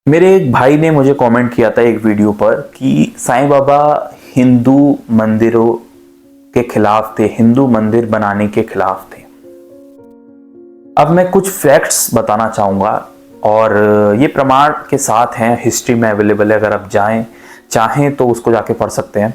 मेरे एक भाई ने मुझे कमेंट किया था एक वीडियो पर कि साईं बाबा हिंदू मंदिरों के खिलाफ थे, हिंदू मंदिर बनाने के खिलाफ थे। अब मैं कुछ फैक्ट्स बताना चाहूँगा और ये प्रमाण के साथ हैं, हिस्ट्री में अवेलेबल है, अगर आप चाहें तो उसको जाके पढ़ सकते हैं।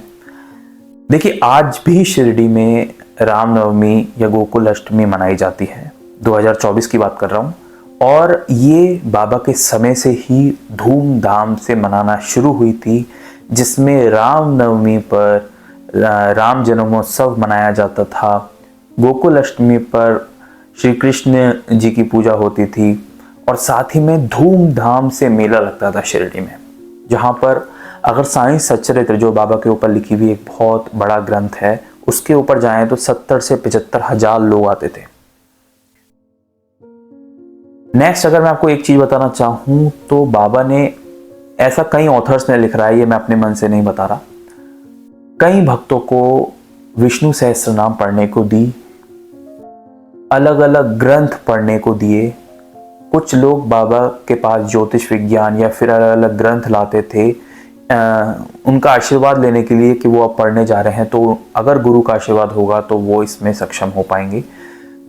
देखिए, आज भी शिरडी में रामनवमी या गोकुल अष्टमी मनाई जाती है। 2024 की बात कर रहा हूँ और ये बाबा के समय से ही धूमधाम से मनाना शुरू हुई थी, जिसमें रामनवमी पर राम जन्मोत्सव मनाया जाता था। गोकुल अष्टमी पर श्री कृष्ण जी की पूजा होती थी और साथ ही में धूमधाम से मेला लगता था शिरडी में, जहाँ पर अगर साईं सच्चरित्र जो बाबा के ऊपर लिखी हुई एक बहुत बड़ा ग्रंथ है, उसके ऊपर जाएं तो 70 से 75 हजार लोग आते थे। नेक्स्ट, अगर मैं आपको एक चीज बताना चाहूं तो बाबा ने, ऐसा कई ऑथर्स ने लिख रहा है, ये मैं अपने मन से नहीं बता रहा, कई भक्तों को विष्णु सहस्त्रनाम पढ़ने को दी, अलग अलग ग्रंथ पढ़ने को दिए। कुछ लोग बाबा के पास ज्योतिष विज्ञान या फिर अलग अलग ग्रंथ लाते थे उनका आशीर्वाद लेने के लिए कि वो अब पढ़ने जा रहे हैं, तो अगर गुरु का आशीर्वाद होगा तो वो इसमें सक्षम हो पाएंगे।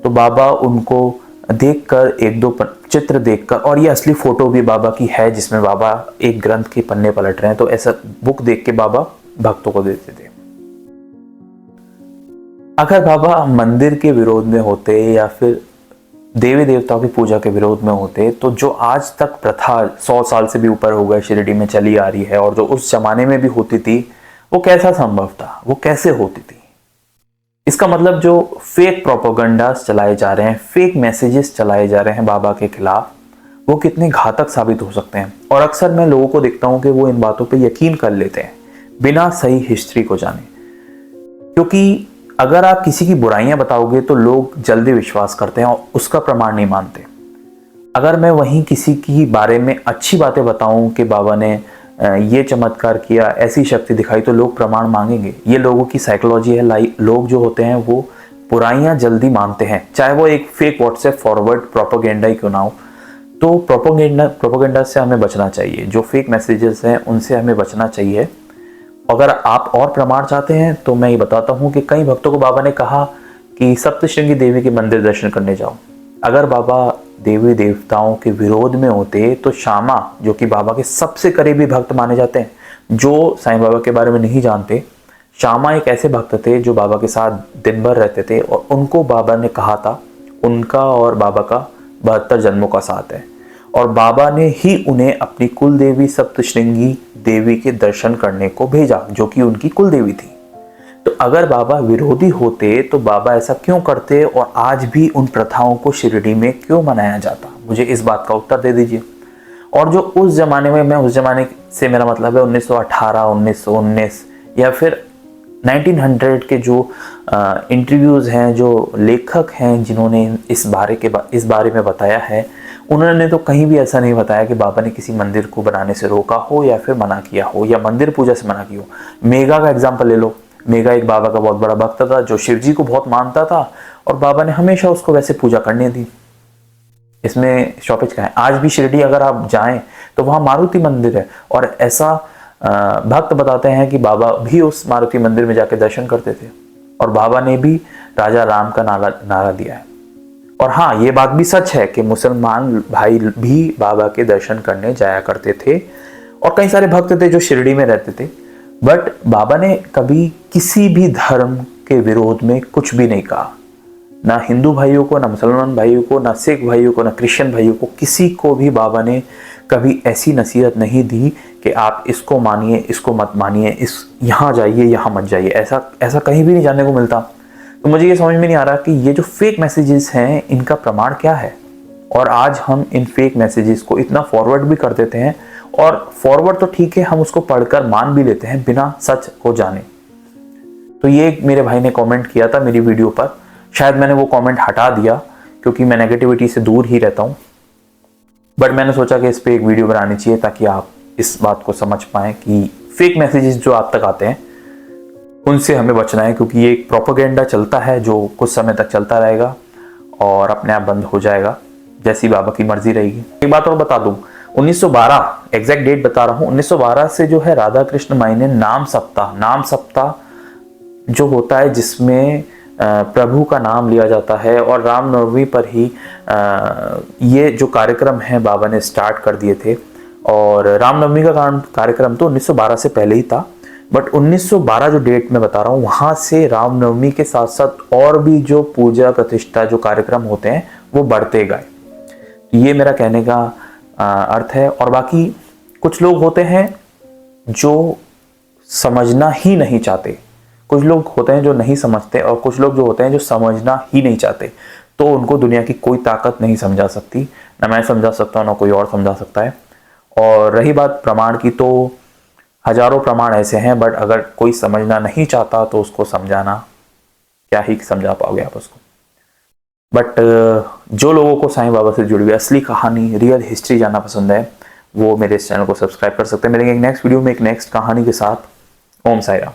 तो बाबा उनको देखकर, एक दो चित्र देखकर, और ये असली फोटो भी बाबा की है जिसमें बाबा एक ग्रंथ के पन्ने पलट रहे हैं, तो ऐसा बुक देख के बाबा भक्तों को देते थे। अगर बाबा मंदिर के विरोध में होते या फिर देवी देवताओं की पूजा के विरोध में होते, तो जो आज तक प्रथा 100 साल से भी ऊपर हो गए शिरडी में चली आ रही है और जो उस जमाने में भी होती थी, वो कैसा संभव था, वो कैसे होती थी? इसका मतलब जो फेक प्रोपेगेंडास चलाए जा रहे हैं, फेक मैसेजेस चलाए जा रहे हैं बाबा के खिलाफ, वो कितने घातक साबित हो सकते हैं। और अक्सर मैं लोगों को देखता हूं कि वो इन बातों पे यकीन कर लेते हैं बिना सही हिस्ट्री को जाने, क्योंकि अगर आप किसी की बुराइयां बताओगे तो लोग जल्दी विश्वास करते हैं और उसका प्रमाण नहीं मानते। अगर मैं वहीं किसी की बारे में अच्छी बातें बताऊं कि बाबा ने ये चमत्कार किया, ऐसी शक्ति दिखाई, तो लोग प्रमाण मांगेंगे। ये लोगों की साइकोलॉजी है। लोग जो होते हैं वो बुराइयां जल्दी मानते हैं, चाहे वो एक फेक व्हाट्सएप फॉरवर्ड प्रोपेगेंडा ही क्यों ना हो। तो प्रोपेगेंडा से हमें बचना चाहिए, जो फेक मैसेजेस हैं उनसे हमें बचना चाहिए। अगर आप और प्रमाण चाहते हैं तो मैं ये बताता हूँ कि कई भक्तों को बाबा ने कहा कि सप्तशृंगी देवी के मंदिर दर्शन करने जाओ। अगर बाबा देवी देवताओं के विरोध में होते तो श्यामा, जो कि बाबा के सबसे करीबी भक्त माने जाते हैं, जो साईं बाबा के बारे में नहीं जानते, श्यामा एक ऐसे भक्त थे जो बाबा के साथ दिन भर रहते थे और उनको बाबा ने कहा था, उनका और बाबा का 72 जन्मों का साथ है, और बाबा ने ही उन्हें अपनी कुल देवी सप्तशृंगी देवी के दर्शन करने को भेजा, जो कि उनकी कुल देवी थी। तो अगर बाबा विरोधी होते तो बाबा ऐसा क्यों करते और आज भी उन प्रथाओं को शिरडी में क्यों मनाया जाता? मुझे इस बात का उत्तर दे दीजिए। और जो उस जमाने में, मैं उस जमाने से मेरा मतलब है 1918, 1919 या फिर 1900 के जो इंटरव्यूज हैं, जो लेखक हैं जिन्होंने इस बारे में बताया है, उन्होंने तो कहीं भी ऐसा नहीं बताया कि बाबा ने किसी मंदिर को बनाने से रोका हो या फिर मना किया हो या मंदिर पूजा से मना किया हो। मेघा का एग्जाम्पल ले लो। मेघा एक बाबा का बहुत बड़ा भक्त था जो शिव जी को बहुत मानता था और बाबा ने हमेशा उसको वैसे पूजा करने दी। इसमें शॉपेज का है। आज भी शिरडी अगर आप जाएं तो वहां मारुति मंदिर है और ऐसा भक्त बताते हैं कि बाबा भी उस मारुति मंदिर में जाके दर्शन करते थे और बाबा ने भी राजा राम का नारा दिया है। और हाँ, ये बात भी सच है कि मुसलमान भाई भी बाबा के दर्शन करने जाया करते थे और कई सारे भक्त थे जो शिरडी में रहते थे। बट बाबा ने कभी किसी भी धर्म के विरोध में कुछ भी नहीं कहा, ना हिंदू भाइयों को, ना मुसलमान भाइयों को, ना सिख भाइयों को, ना क्रिश्चियन भाइयों को, किसी को भी बाबा ने कभी ऐसी नसीहत नहीं दी कि आप इसको मानिए, इसको मत मानिए, यहाँ जाइए, यहाँ मत जाइए। ऐसा कहीं भी नहीं जानने को मिलता। तो मुझे ये समझ में नहीं आ रहा कि ये जो फेक मैसेजेस हैं इनका प्रमाण क्या है। और आज हम इन फेक मैसेजेस को इतना फॉरवर्ड भी कर देते हैं, और फॉरवर्ड तो ठीक है, हम उसको पढ़कर मान भी लेते हैं बिना सच को जाने। तो ये मेरे भाई ने कमेंट किया था मेरी वीडियो पर। शायद मैंने वो कमेंट हटा दिया क्योंकि मैं नेगेटिविटी से दूर ही रहता हूँ, बट मैंने सोचा कि इस पर एक वीडियो बनानी चाहिए ताकि आप इस बात को समझ पाएं कि फेक मैसेजेस जो आप तक आते हैं उनसे हमें बचना है, क्योंकि ये एक प्रोपेगेंडा चलता है जो कुछ समय तक चलता रहेगा और अपने आप बंद हो जाएगा जैसी बाबा की मर्जी रहेगी। एक बात और बता दूं, 1912 एग्जैक्ट डेट बता रहा हूँ, 1912 से जो है राधा कृष्ण माई ने नाम सप्ताह जो होता है जिसमें प्रभु का नाम लिया जाता है, और रामनवमी पर ही ये जो कार्यक्रम है बाबा ने स्टार्ट कर दिए थे। और रामनवमी का कार्यक्रम तो 1912 से पहले ही था, बट 1912 जो डेट मैं बता रहा हूँ वहाँ से रामनवमी के साथ साथ और भी जो पूजा प्रतिष्ठा जो कार्यक्रम होते हैं वो बढ़ते गए। ये मेरा कहने का अर्थ है। और बाकी कुछ लोग होते हैं जो समझना ही नहीं चाहते, कुछ लोग होते हैं जो नहीं समझते, और कुछ लोग जो होते हैं जो समझना ही नहीं चाहते। तो उनको दुनिया की कोई ताकत नहीं समझा सकती, ना मैं समझा सकता हूँ ना कोई और समझा सकता है। और रही बात प्रमाण की, तो हजारों प्रमाण ऐसे हैं, बट अगर कोई समझना नहीं चाहता तो उसको समझाना, क्या ही समझा पाओगे आप उसको। बट जो लोगों को साईं बाबा से जुड़ी हुई असली कहानी, रियल हिस्ट्री जानना पसंद है, वो मेरे इस चैनल को सब्सक्राइब कर सकते हैं। मिलेंगे एक नेक्स्ट वीडियो में एक नेक्स्ट कहानी के साथ। ओम साई राम।